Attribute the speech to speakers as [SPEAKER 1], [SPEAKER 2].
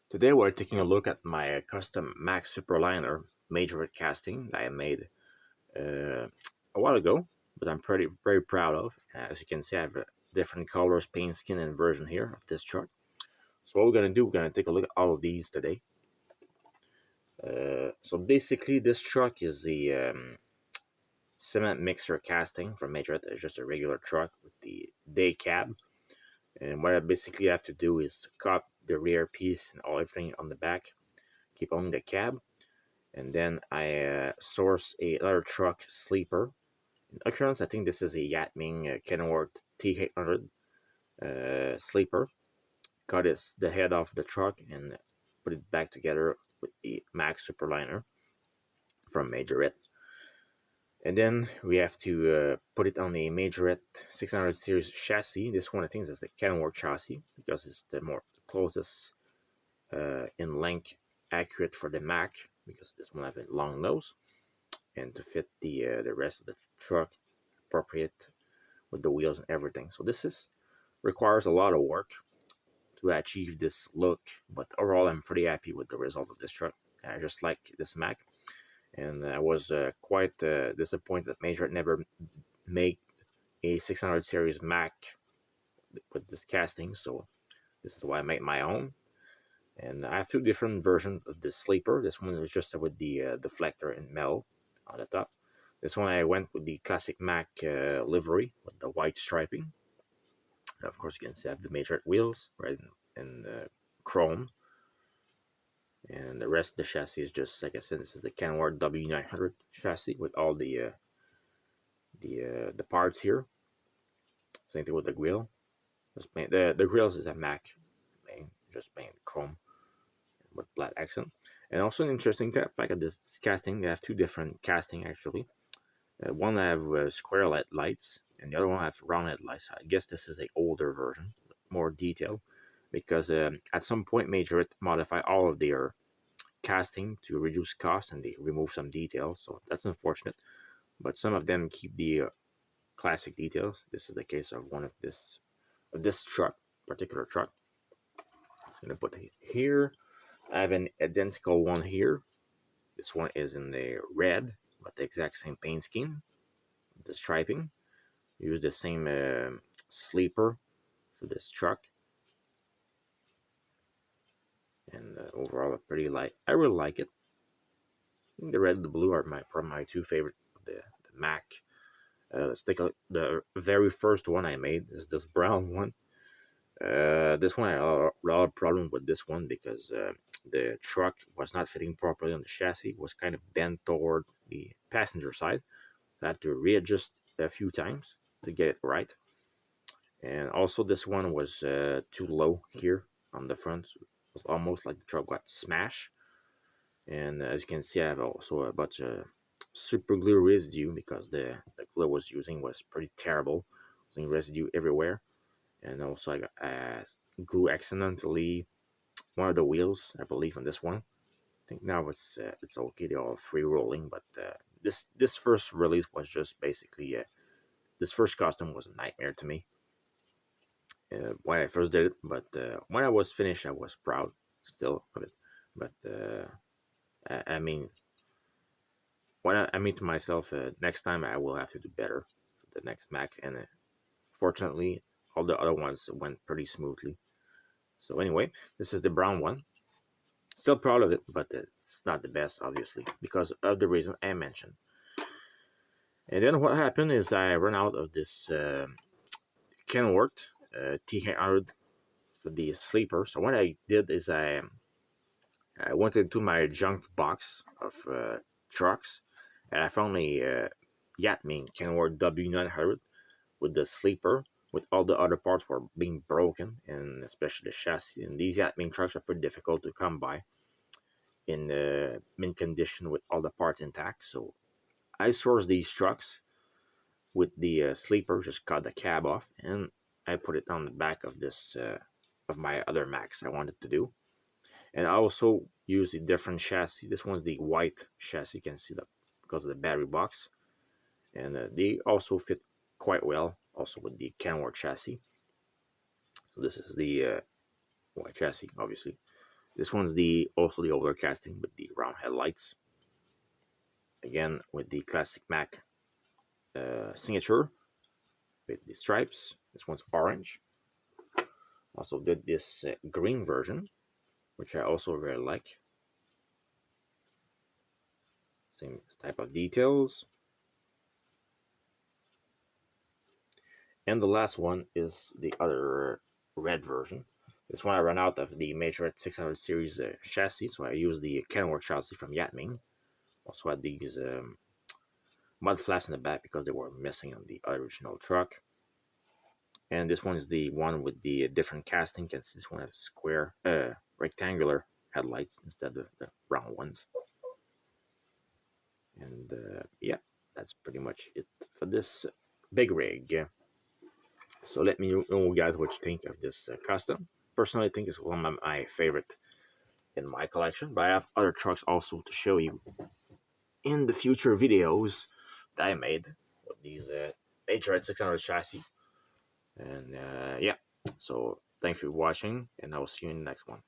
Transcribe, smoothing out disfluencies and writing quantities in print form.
[SPEAKER 1] Today we're taking a look at my custom Mack Superliner Majorette casting that I made uh, a while ago, but I'm very proud of. As you can see, I have different colors, paint skin, and version here of this truck. So what we're gonna do, we're gonna take a look at all of these today. So basically, this truck is the cement mixer casting from Majorette. It's just a regular truck with the day cab. And what I basically have to do is cut the rear piece and everything on the back, keep only the cab, and then I source another truck sleeper. In occurrence, I think this is a Yatming Kenworth T800 sleeper. Cut the head off the truck and put it back together with the Mack Superliner from Majorette. And then we have to put it on the Majorette 600 series chassis. This one I think is the Kenworth chassis because it's the more closest in length accurate for the Mack, because this one has a long nose, and to fit the rest of the truck appropriate with the wheels and everything. So this is requires a lot of work to achieve this look, but overall I'm pretty happy with the result of this truck. I just like this Mack, and I was quite disappointed that Major never made a 600 series Mack with this casting, so this is why I made my own. And I have two different versions of the sleeper. This one is just with the deflector in metal on the top. This one I went with the classic Mack livery with the white striping. And of course, you can see I have the Majorette wheels, right, in chrome. And the rest of the chassis is just, like I said, this is the Kenworth W900 chassis with all the parts here. Same thing with the grill. The grills is a Mack, just paint chrome with black accent. And also an interesting fact of this casting, they have two different casting actually. One have square lights, and the other one have round headlights. I guess this is a older version, more detailed, because at some point Majorette modify all of their casting to reduce cost, and they remove some details. So that's unfortunate. But some of them keep the classic details. This is the case of this truck, particular truck. I'm gonna put it here. I have an identical one here. This one is in the red, but the exact same paint scheme. The striping. Use the same sleeper for this truck, and overall a pretty light. I really like it. I think the red and the blue are probably my two favorite of the Mack. Let's take a look. The very first one I made is this brown one. This one I had a lot of problem with this one because the truck was not fitting properly on the chassis. It was kind of bent toward the passenger side. I had to readjust a few times to get it right. And also this one was too low here on the front. It was almost like the truck got smashed. And as you can see, I have also a bunch of super glue residue because the glue I was using was pretty terrible. Using residue everywhere. And also I got glue accidentally one of the wheels, I believe, on this one. I think now it's okay. They're all free rolling, but this first release was just basically this first costume was a nightmare to me when I first did it. But when I was finished, I was proud still of it. But I mean, when I mean to myself, next time I will have to do better for the next Mack. And fortunately, all the other ones went pretty smoothly. So anyway, this is the brown one. Still proud of it, but it's not the best, obviously, because of the reason I mentioned. And then what happened is I ran out of this Kenworth T800 for the sleeper. So what I did is I went into my junk box of trucks, and I found a Yatming Kenworth W900 with the sleeper, with all the other parts were being broken, and especially the chassis. And these Yatming trucks are pretty difficult to come by in mint condition with all the parts intact. So I sourced these trucks with the sleeper, just cut the cab off, and I put it on the back of this of my other Macks I wanted to do. And I also use a different chassis. This one's the white chassis. You can see that because of the battery box, and they also fit quite well. Also with the Kenworth chassis. So this is the white chassis, obviously. This one's also the older casting with the round headlights. Again, with the classic Mack signature with the stripes. This one's orange. Also did this green version, which I also really like. Same type of details. And the last one is the other red version. This one I ran out of the Majorette 600 series chassis, so I used the Kenworth chassis from Yatming. Also had these mud flaps in the back because they were missing on the original truck. And this one is the one with the different casting. You can see this one has square, rectangular headlights instead of the round ones. And yeah, that's pretty much it for this big rig. So let me know, guys, what you think of this custom. Personally, I think it's one of my favorite in my collection, but I have other trucks also to show you in the future videos that I made with these Majorette 600 chassis. And yeah, so thanks for watching, and I will see you in the next one.